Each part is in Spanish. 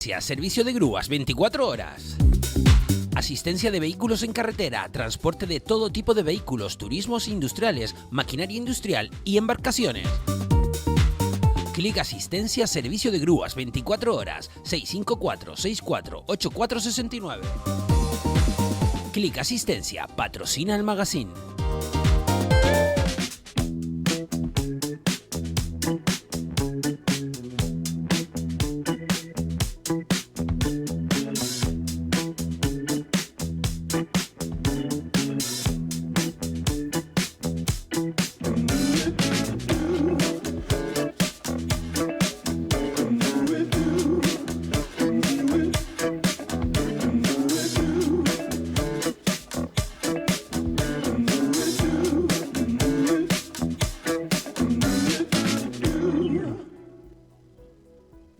Servicio de grúas 24 horas. Asistencia de vehículos en carretera, transporte de todo tipo de vehículos, turismos industriales, maquinaria industrial y embarcaciones. Clic Asistencia Servicio de grúas 24 horas 654-64-8469. Clic Asistencia patrocina el magazine.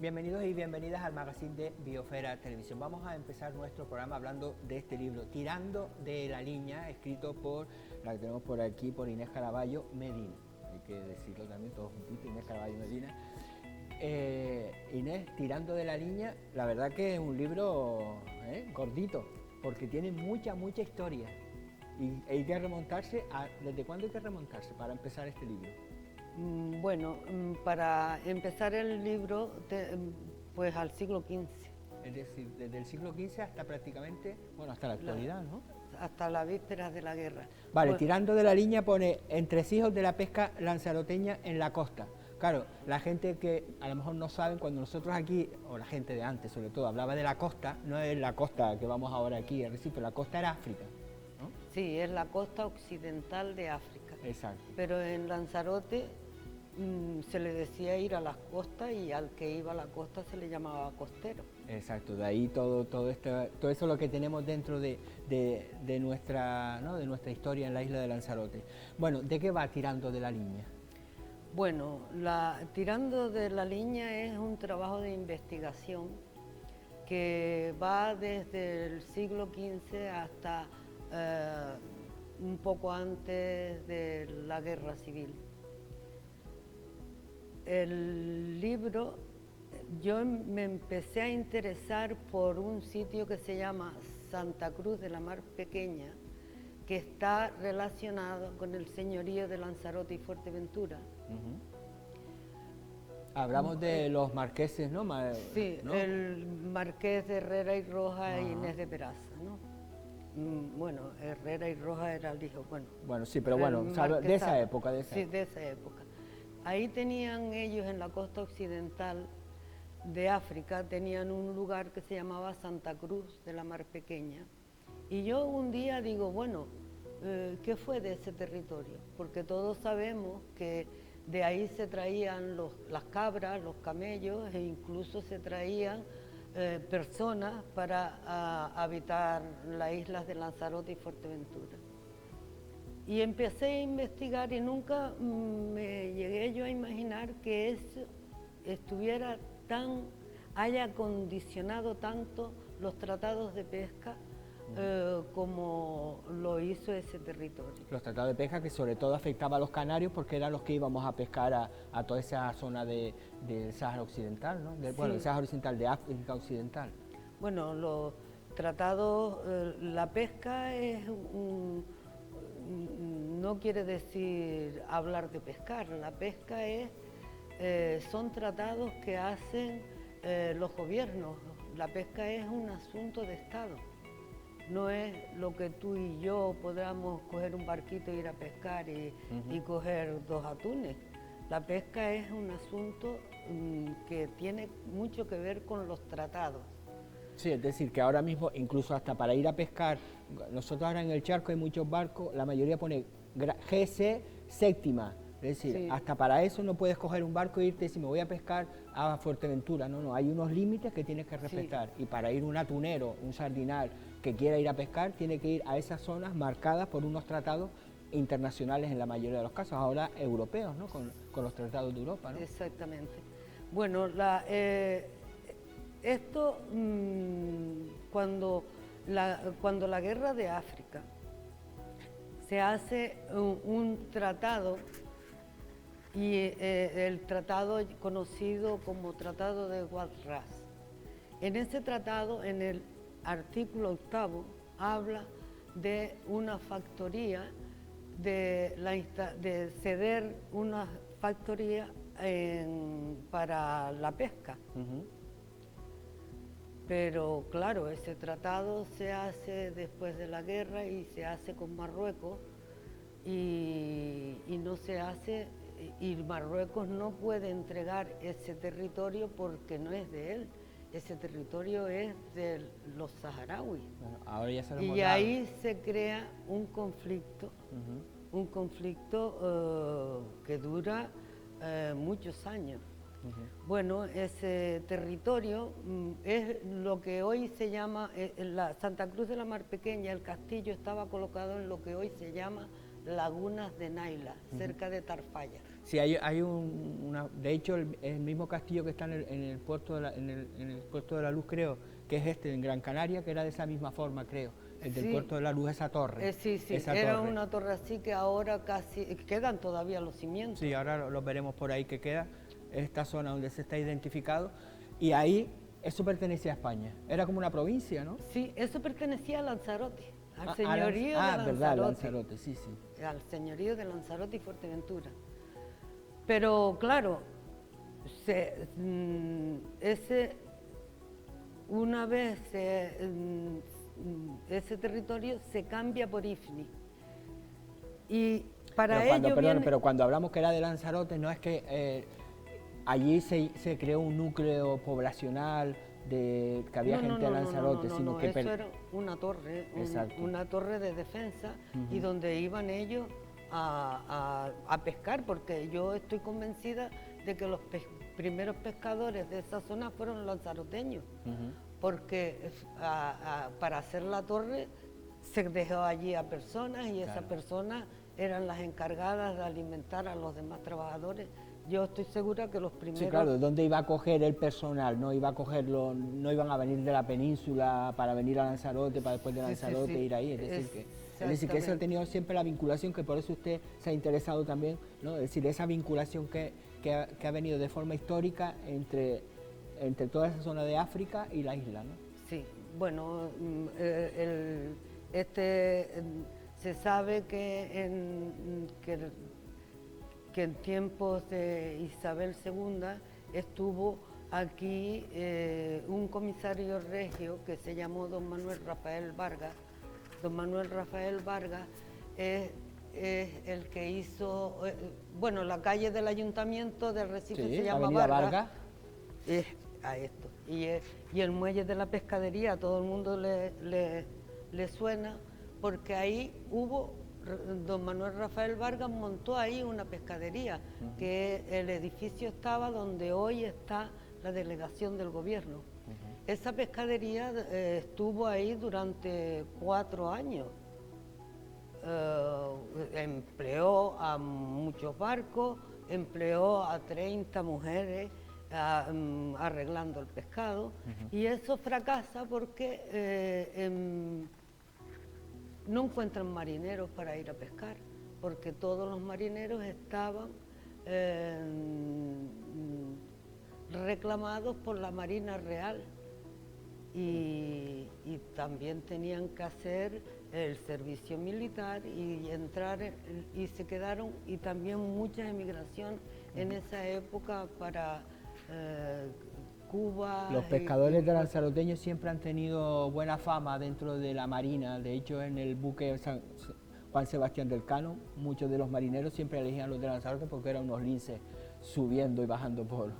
Bienvenidos y bienvenidas al magazine de Biosfera Televisión. Vamos a empezar nuestro programa hablando de este libro, Tirando de la Línea, escrito por, la que tenemos por aquí, por Inés Caraballo Medina. Hay que decirlo también, todos juntitos, Inés Caraballo Medina. Inés, Tirando de la Línea, la verdad que es un libro gordito, porque tiene mucha historia. Y hay que remontarse, ¿desde cuándo hay que remontarse para empezar este libro? Bueno, para empezar el libro, pues al siglo XV. Es decir, desde el siglo XV hasta prácticamente, bueno, hasta la actualidad, ¿no? Hasta las vísperas de la guerra. Vale, Pues, Tirando de la Línea pone entresijos de la pesca lanzaroteña en la costa. Claro, la gente que a lo mejor no saben, cuando nosotros aquí, o la gente de antes sobre todo, hablaba de la costa, no es la costa que vamos ahora aquí, el Recife, la costa era África, ¿no? sí, es la costa occidental de África. Exacto. Pero en Lanzarote se le decía ir a las costas y al que iba a la costa se le llamaba costero. Exacto, de ahí todo eso es lo que tenemos dentro de nuestra, ¿no?, de nuestra historia en la isla de Lanzarote. Bueno, ¿de qué va Tirando de la Línea? Bueno, Tirando de la Línea es un trabajo de investigación que va desde el siglo XV hasta un poco antes de la Guerra Civil. El libro, yo me empecé a interesar por un sitio que se llama Santa Cruz de la Mar Pequeña, que está relacionado con el señorío de Lanzarote y Fuerteventura. Hablamos de los marqueses, ¿no? Sí, ¿no? el marqués de Herrera y Roja e Ajá. Inés de Peraza, ¿no? Bueno, Herrera y Roja era el hijo, bueno. Bueno, sí, pero bueno, de esa época, de esa Sí, época. de esa época. Ahí tenían ellos en la costa occidental de África, tenían un lugar que se llamaba Santa Cruz de la Mar Pequeña. Y yo un día digo, bueno, ¿qué fue de ese territorio? Porque todos sabemos que de ahí se traían las cabras, los camellos e incluso se traían personas para habitar las islas de Lanzarote y Fuerteventura. Y empecé a investigar y nunca me llegué yo a imaginar que eso haya condicionado tanto los tratados de pesca como lo hizo ese territorio. Los tratados de pesca que sobre todo afectaba a los canarios porque eran los que íbamos a pescar a toda esa zona del Sáhara Occidental, ¿no? Bueno, el Sáhara Occidental, de África Occidental. Bueno, los tratados, la pesca no quiere decir hablar de pescar, la pesca son tratados que hacen los gobiernos, la pesca es un asunto de Estado, no es lo que tú y yo podamos coger un barquito e ir a pescar y coger 2 atunes. La pesca es un asunto que tiene mucho que ver con los tratados. Sí, es decir, que ahora mismo, incluso hasta para ir a pescar, nosotros ahora en el charco hay muchos barcos, la mayoría pone GC séptima, es decir, Sí. hasta para eso no puedes coger un barco e irte y decir, me voy a pescar a Fuerteventura, no, hay unos límites que tienes que respetar, y para ir un atunero, un sardinal que quiera ir a pescar, tiene que ir a esas zonas marcadas por unos tratados internacionales en la mayoría de los casos, ahora europeos, ¿no?, con los tratados de Europa, ¿no? Exactamente. Bueno, esto cuando la guerra de África se hace un tratado y el tratado conocido como Tratado de Guadras, En ese tratado, en el artículo 8, habla de una factoría, de ceder una factoría para la pesca. Pero claro, ese tratado se hace después de la guerra y se hace con Marruecos y no se hace, y Marruecos no puede entregar ese territorio porque no es de él, ese territorio es de los saharauis. Bueno, ahora ya se lo hemos Y dado. ahí se crea un conflicto, que dura muchos años. Bueno, ese territorio es lo que hoy se llama, la Santa Cruz de la Mar Pequeña, el castillo estaba colocado en lo que hoy se llama Lagunas de Naila, cerca de Tarfaya. Sí, hay de hecho el mismo castillo que está en el puerto en el puerto de la Luz, creo, que es en Gran Canaria, que era de esa misma forma, creo, el del puerto de la Luz, esa torre. Sí, esa era torre. una torre así que ahora casi, quedan todavía los cimientos. Sí, ahora lo veremos por ahí que queda, esta zona donde se está identificado, y ahí eso pertenecía a España, era como una provincia, ¿no? Sí, eso pertenecía a Lanzarote, al señorío de Lanzarote. Verdad, Lanzarote, sí. Al señorío de Lanzarote y Fuerteventura. Pero claro, una vez ese territorio se cambia por IFNI. Y para pero cuando hablamos que era de Lanzarote, no es que allí se creó un núcleo poblacional que había gente de Lanzarote, sino que... eso era una torre, una torre de defensa, y donde iban ellos a pescar, porque yo estoy convencida de que los primeros pescadores de esa zona fueron lanzaroteños, porque para hacer la torre se dejó allí a personas y esas personas eran las encargadas de alimentar a los demás trabajadores. Yo estoy segura que los primeros... Sí, claro, ¿de dónde iba a coger el personal? No iban a venir de la península para venir a Lanzarote, para después de Lanzarote ir ahí, es decir, que eso ha tenido siempre la vinculación, que por eso usted se ha interesado también, ¿no? Es decir, esa vinculación que ha venido de forma histórica entre toda esa zona de África y la isla, ¿no? Sí, bueno, se sabe que en tiempos de Isabel II estuvo aquí un comisario regio que se llamó don Manuel Rafael Vargas. Don Manuel Rafael Vargas es el que hizo, bueno, la calle del ayuntamiento de Recife se llama Avenida Vargas. A esto. Y el muelle de la pescadería, a todo el mundo le suena, porque ahí don Manuel Rafael Vargas montó ahí una pescadería, que el edificio estaba donde hoy está la delegación del gobierno. Esa pescadería estuvo ahí durante 4 años. Empleó a muchos barcos, empleó a 30 mujeres arreglando el pescado, y eso fracasa porque no encuentran marineros para ir a pescar, porque todos los marineros estaban reclamados por la Marina Real y también tenían que hacer el servicio militar y entrar, y se quedaron, y también mucha emigración en esa época para Cuba. Los pescadores de lanzaroteños siempre han tenido buena fama dentro de la marina. De hecho, en el buque Juan Sebastián del Cano, muchos de los marineros siempre elegían a los de Lanzarote porque eran unos linces subiendo y bajando por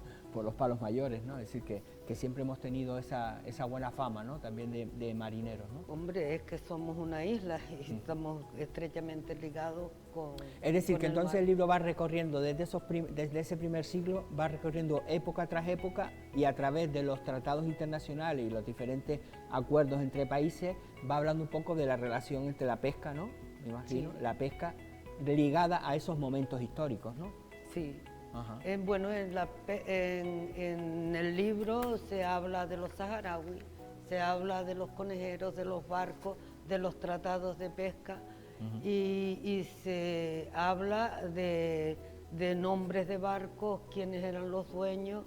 los palos mayores, ¿no? Es decir, que siempre hemos tenido esa buena fama, ¿no? También de marineros, ¿no? Hombre, es que somos una isla y estamos estrechamente ligados con... Es decir, que entonces el libro va recorriendo desde ese primer siglo, va recorriendo época tras época, y a través de los tratados internacionales y los diferentes acuerdos entre países va hablando un poco de la relación entre la pesca, ¿no? Me imagino, sí. La pesca ligada a esos momentos históricos, ¿no? Sí. Bueno, en el libro se habla de los saharauis, se habla de los conejeros, de los barcos, de los tratados de pesca, y se habla de nombres de barcos, quiénes eran los dueños,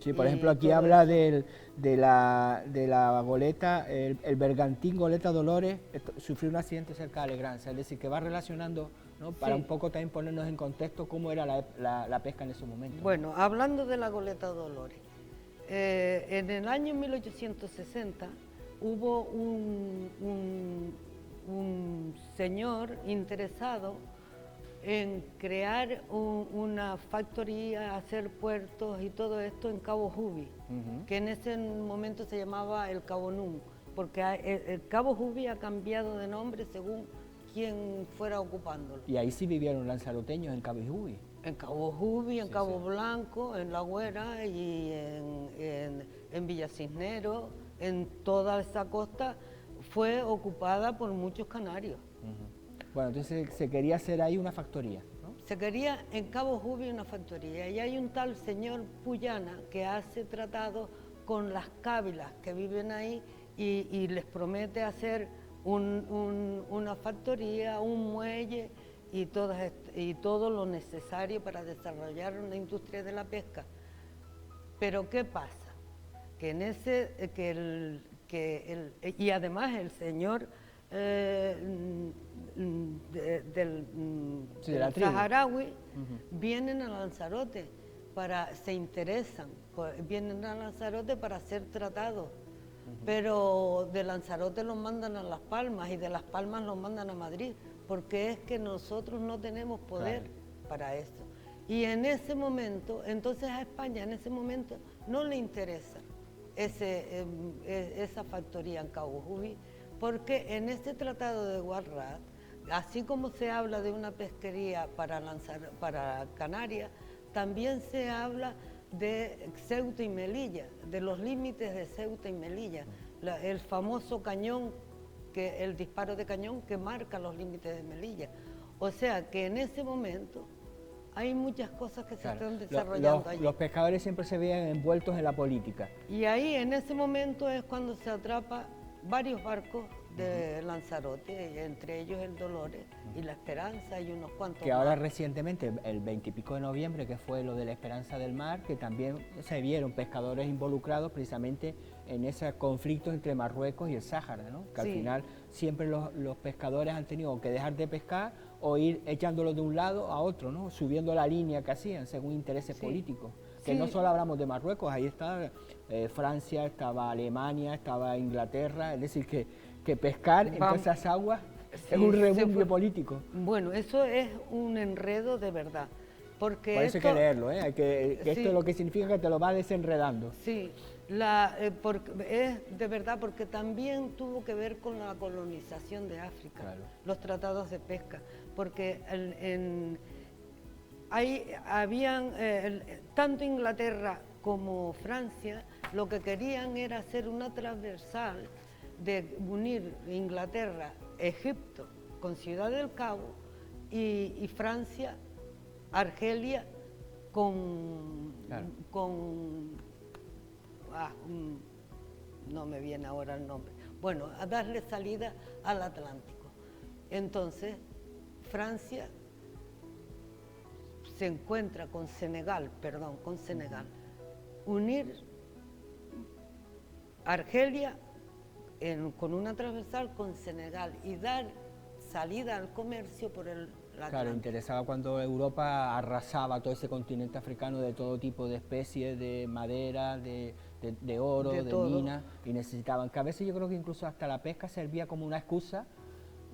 Sí, por y ejemplo, aquí todo habla eso. de la goleta, el bergantín Goleta Dolores sufrió un accidente cerca de Alegranza, es decir, que va relacionando, ¿no? Para Sí. un poco también ponernos en contexto cómo era la pesca en ese momento. Bueno, hablando de la goleta Dolores, en el año 1860 hubo un señor interesado en crear una factoría, hacer puertos y todo esto en Cabo Jubi, que en ese momento se llamaba el Cabo Nun, porque el Cabo Jubi ha cambiado de nombre según quien fuera ocupándolo. Y ahí sí vivieron lanzaroteños en Cabo Jubi. En Cabo Jubi, en Sí, Cabo sí. Blanco, en La Güera y en Villa Cisneros, en toda esa costa fue ocupada por muchos canarios. Bueno, entonces se quería hacer ahí una factoría, ¿no? Se quería en Cabo Jubi una factoría y hay un tal señor Puyana que hace tratados con las cávilas que viven ahí y les promete hacer una factoría, un muelle y todo lo necesario para desarrollar una industria de la pesca. Pero ¿qué pasa? Que en ese, y además el señor Sí, de la tribu. saharaui vienen a Lanzarote se interesan, vienen a Lanzarote para ser tratados, pero de Lanzarote los mandan a Las Palmas y de Las Palmas los mandan a Madrid, porque es que nosotros no tenemos poder para eso. Y en ese momento, entonces a España en ese momento no le interesa esa factoría en Cabo Jubi, porque en ese tratado de Guarrat, así como se habla de una pesquería para Canarias, también se habla de Ceuta y Melilla, de los límites de Ceuta y Melilla, el famoso cañón, el disparo de cañón que marca los límites de Melilla. O sea que en ese momento hay muchas cosas que se están desarrollando allí. Los pescadores siempre se veían envueltos en la política. Y ahí en ese momento es cuando se atrapa varios barcos de Lanzarote, entre ellos el Dolores y la Esperanza y unos cuantos Que ahora más. recientemente, el 20 y pico de noviembre, que fue lo de la Esperanza del Mar, que también se vieron pescadores involucrados precisamente en ese conflicto entre Marruecos y el Sáhara, ¿no? Que al final siempre los pescadores han tenido que dejar de pescar o ir echándolo de un lado a otro, ¿no? Subiendo la línea que hacían según intereses políticos. Que no solo hablamos de Marruecos, ahí está Francia, estaba Alemania, estaba Inglaterra, es decir, que pescar en todas esas aguas es un rebumbio político. Bueno, eso es un enredo de verdad. Porque Por eso hay que leerlo, ¿eh? Esto lo que significa que te lo va desenredando. Sí, es de verdad porque también tuvo que ver con la colonización de África, los tratados de pesca, porque tanto Inglaterra como Francia lo que querían era hacer una transversal de unir Inglaterra, Egipto con Ciudad del Cabo y Francia, Argelia no me viene ahora el nombre, bueno, a darle salida al Atlántico. Entonces, Francia se encuentra con Senegal, unir Argelia con una transversal con Senegal y dar salida al comercio por el Atlántico. Claro, interesaba cuando Europa arrasaba todo ese continente africano de todo tipo de especies, de madera, de oro, de minas, y necesitaban, que a veces yo creo que incluso hasta la pesca servía como una excusa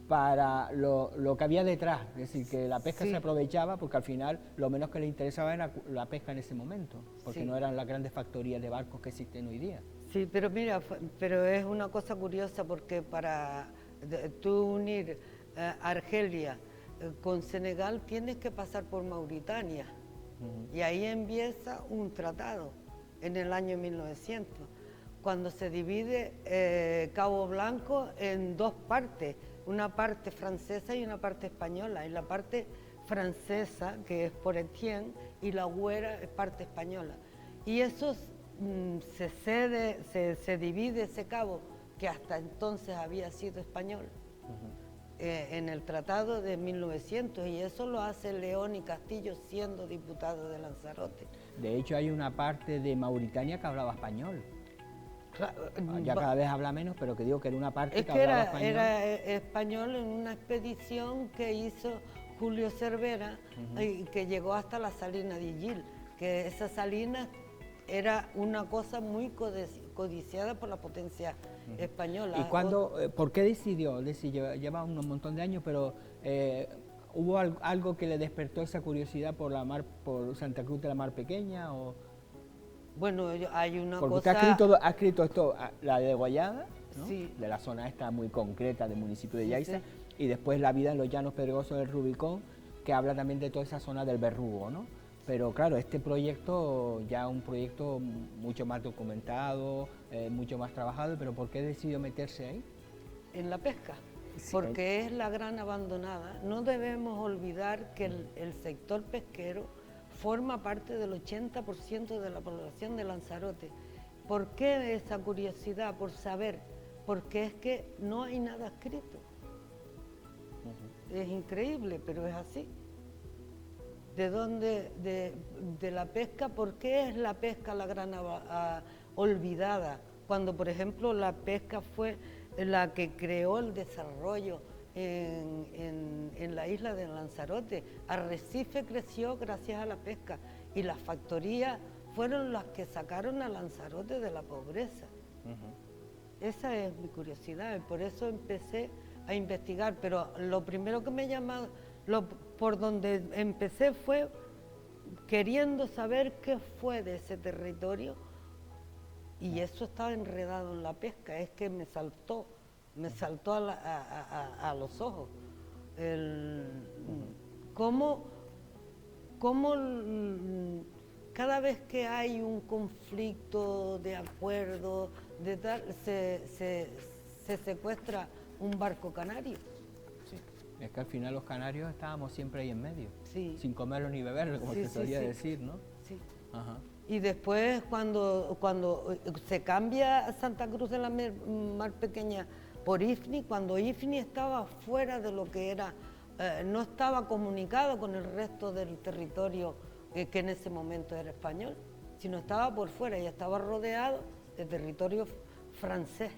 para lo que había detrás, es decir, que la pesca se aprovechaba porque al final lo menos que le interesaba era la pesca en ese momento, porque no eran las grandes factorías de barcos que existen hoy día. Sí, pero mira, pero es una cosa curiosa porque para tú unir Argelia con Senegal tienes que pasar por Mauritania y ahí empieza un tratado en el año 1900, cuando se divide Cabo Blanco en dos partes, una parte francesa y una parte española, y la parte francesa, que es por Etienne, y la Güera es parte española. Y eso se divide ese cabo, que hasta entonces había sido español, en el Tratado de 1900, y eso lo hace León y Castillo siendo diputado de Lanzarote. De hecho, hay una parte de Mauritania que hablaba español. Ya cada vez habla menos, pero que digo que era una parte que hablaba español. Era español en una expedición que hizo Julio Cervera, y que llegó hasta la salina de Illil, que esa salina era una cosa muy codiciada por la potencia española. ¿Y cuándo, por qué decidió? Lleva un montón de años, pero ¿hubo algo que le despertó esa curiosidad por la mar, por Santa Cruz de la Mar Pequeña? O... Bueno, hay una porque cosa... usted ha escrito esto, la de Guayada, ¿no? Sí. De la zona esta muy concreta del municipio de Yaiza, Sí. y después La vida en los llanos pedregosos del Rubicón, que habla también de toda esa zona del Berrugo, ¿no? Pero claro, este proyecto ya es un proyecto mucho más documentado, mucho más trabajado, pero ¿por qué decidió meterse ahí? En la pesca, Sí. porque es la gran abandonada. No debemos olvidar que el sector pesquero forma parte del 80% de la población de Lanzarote. ¿Por qué esa curiosidad por saber? Porque es que no hay nada escrito. Es increíble, pero es así. ¿De dónde? De la pesca. ¿Por qué es la pesca la gran olvidada? Cuando, por ejemplo, la pesca fue la que creó el desarrollo en la isla de Lanzarote. Arrecife creció gracias a la pesca y las factorías fueron las que sacaron a Lanzarote de la pobreza. Esa es mi curiosidad y por eso empecé a investigar, pero lo primero que me llamó, por donde empecé fue queriendo saber qué fue de ese territorio, y eso estaba enredado en la pesca, es que me saltó a los ojos. Cómo cada vez que hay un conflicto de acuerdo, de tal, se secuestra un barco canario. Sí. Es que al final los canarios estábamos siempre ahí en medio, Sí. sin comerlo ni beberlo, como Sí, se sí, solía sí. decir, ¿no? Sí. Ajá. Y después cuando se cambia Santa Cruz de la Mar Pequeña por Ifni, cuando Ifni estaba fuera de lo que era, no estaba comunicado con el resto del territorio que en ese momento era español, sino estaba por fuera y estaba rodeado de territorio francés.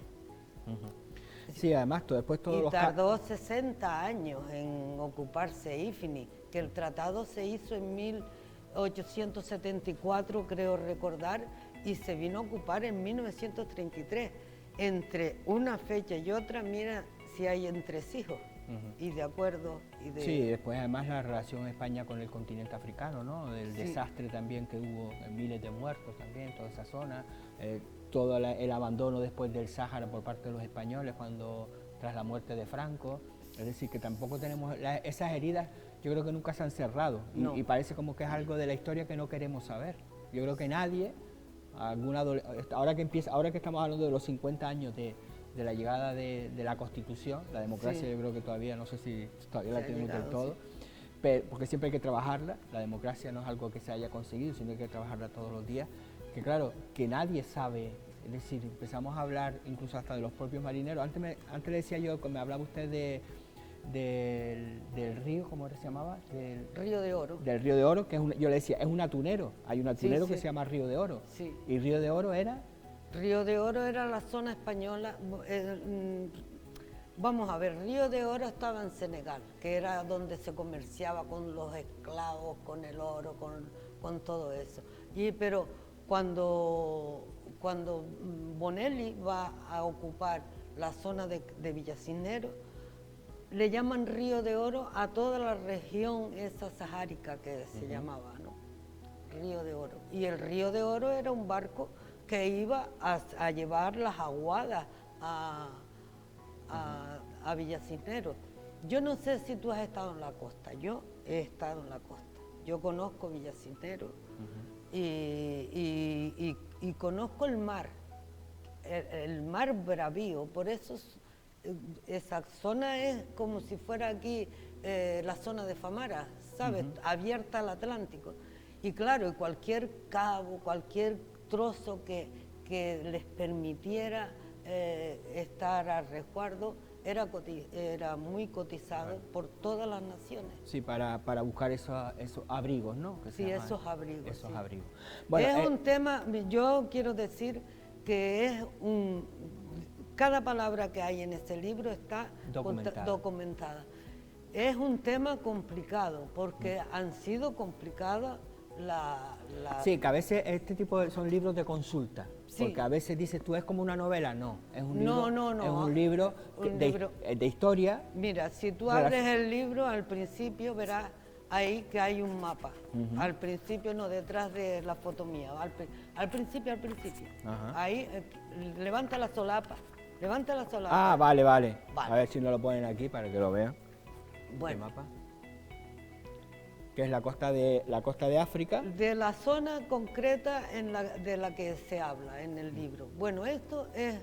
Sí, además, después todos Y los... tardó 60 años en ocuparse Ifni, que el tratado se hizo en 1874, creo recordar, y se vino a ocupar en 1933. Entre una fecha y otra, mira si hay entresijos y de acuerdo. Sí, después además la relación España con el continente africano, ¿no? Del Sí. desastre también que hubo, miles de muertos también, toda esa zona, todo el abandono después del Sáhara por parte de los españoles tras la muerte de Franco. Es decir, que tampoco tenemos esas heridas, yo creo que nunca se han cerrado, No. y parece como que es algo de la historia que no queremos saber. Yo creo que nadie, ahora que estamos hablando de los 50 años de la llegada de la Constitución, la democracia, Sí. yo creo que todavía, no sé si todavía Se la ha tenemos del llegado, todo, pero, porque siempre hay que trabajarla. La democracia no es algo que se haya conseguido, sino hay que trabajarla todos los días, que claro, que nadie sabe. Es decir, empezamos a hablar incluso hasta de los propios marineros. Antes le decía yo, cuando me hablaba usted del río, ¿cómo se llamaba? Río de Oro. Del Río de Oro, que yo le decía, es un atunero. Hay un atunero que sí. se llama Río de Oro. Sí. Y Río de Oro era... Río de Oro era la zona española. Vamos a ver, Río de Oro estaba en Senegal, que era donde se comerciaba con los esclavos, con el oro, con todo eso. Pero cuando Bonelli va a ocupar la zona de Villacinero, le llaman Río de Oro a toda la región esa sahárica que se llamaba, ¿no? Río de Oro. Y el Río de Oro era un barco que iba a llevar las aguadas a Villacinero. Yo no sé si tú has estado en la costa, yo he estado en la costa. Yo conozco Villacinero y conozco el mar, el mar bravío, por eso esa zona es como si fuera aquí la zona de Famara, ¿sabes? Abierta al Atlántico. Y claro, y cualquier cabo, cualquier trozo que les permitiera estar a resguardo, era muy cotizado por todas las naciones. Sí, para buscar esos abrigos, ¿no? Que Sí, esos abrigos. Esos sí. abrigos. Bueno, es un tema, yo quiero decir que es cada palabra que hay en este libro está documentada. Es un tema complicado, porque han sido complicadas Sí, que a veces este tipo son libros de consulta, sí. Porque a veces dices tú es como una novela, no, es un libro, no, es un libro, de historia. Mira, si tú abres el libro al principio verás ahí que hay un mapa, al principio no, detrás de la foto mía, al principio, ahí levanta la solapa. Ah, vale. A ver si no lo ponen aquí para que lo vean. Bueno. Mapa. Que es la costa de África. De la zona concreta de la que se habla en el libro. Bueno, esto es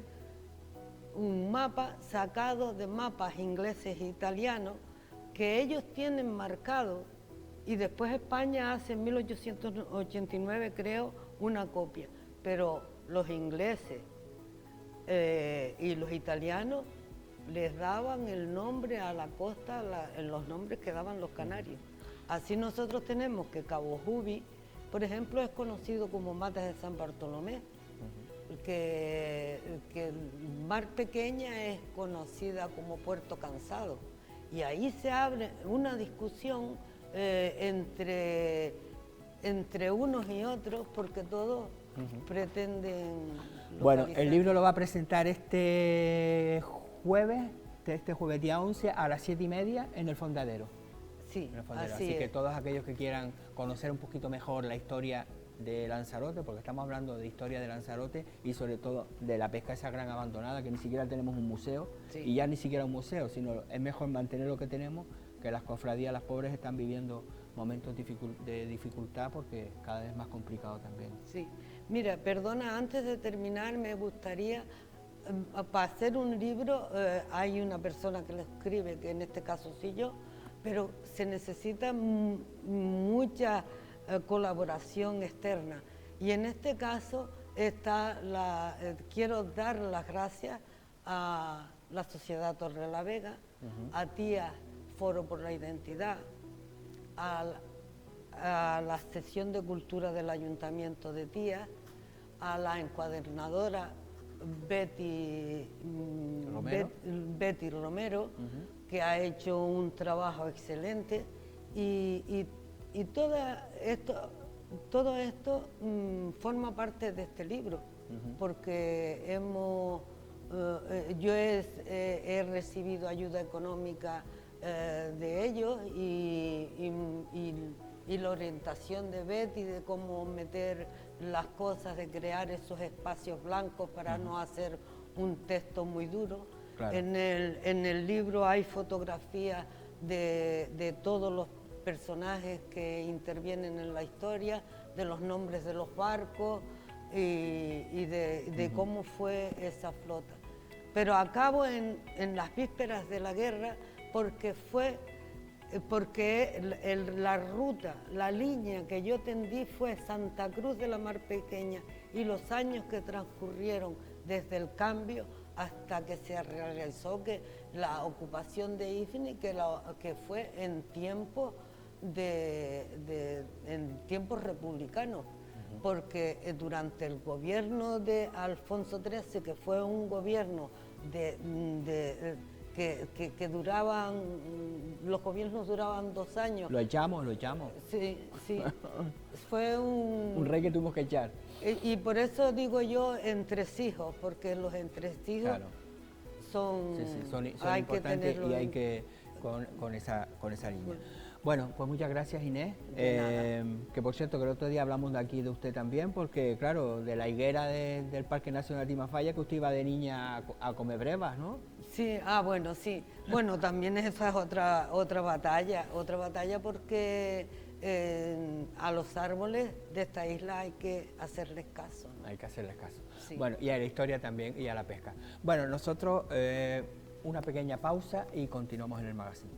un mapa sacado de mapas ingleses e italianos que ellos tienen marcado y después España hace en 1889 creo una copia, pero los ingleses y los italianos les daban el nombre a la costa, los nombres que daban los canarios. Así nosotros tenemos que Cabo Jubi, por ejemplo, es conocido como Matas de San Bartolomé, que Mar Pequeña es conocida como Puerto Cansado. Y ahí se abre una discusión entre unos y otros, porque todos pretenden localizar. Bueno, el libro lo va a presentar este jueves día 11 a las 7:30 en el Fondadero. Sí, así que todos aquellos que quieran conocer un poquito mejor la historia de Lanzarote, porque estamos hablando de historia de Lanzarote y sobre todo de la pesca esa gran abandonada, que ni siquiera tenemos un museo, y ya ni siquiera un museo, sino es mejor mantener lo que tenemos, que las cofradías, las pobres están viviendo momentos de dificultad porque cada vez más complicado también. Sí, mira, perdona, antes de terminar me gustaría, para hacer un libro hay una persona que lo escribe, que en este caso soy yo, pero se necesita mucha colaboración externa. Y en este caso quiero dar las gracias a la Sociedad Torrelavega, a TIA Foro por la Identidad, a la sección de cultura del Ayuntamiento de TIA, a la encuadernadora Betty Romero, que ha hecho un trabajo excelente, y todo esto forma parte de este libro, porque yo he recibido ayuda económica de ellos y la orientación de Betty de cómo meter las cosas, de crear esos espacios blancos para no hacer un texto muy duro. Claro. En el libro hay fotografías de todos los personajes que intervienen en la historia, de los nombres de los barcos y de cómo fue esa flota. Pero acabo en las vísperas de la guerra porque la ruta, la línea que yo tendí fue Santa Cruz de la Mar Pequeña y los años que transcurrieron desde el cambio hasta que se realizó la ocupación de Ifni, que fue en tiempos republicanos, porque durante el gobierno de Alfonso XIII, que fue un gobierno que duraban, los gobiernos duraban 2 años. Lo echamos. Sí, fue un rey que tuvimos que echar. Y por eso digo yo entresijos, porque los entresijos son hay importantes que y hay que con esa línea. Bueno, pues muchas gracias, Inés. Que por cierto, que el otro día hablamos de aquí de usted también, porque claro, de la higuera del Parque Nacional Timafalla, que usted iba de niña a comer brevas, ¿no? Sí, bueno, sí. Bueno, también esa es otra batalla porque a los árboles de esta isla hay que hacerles caso, ¿no? Hay que hacerles caso. Sí. Bueno, y a la historia también y a la pesca. Bueno, nosotros una pequeña pausa y continuamos en el magazine.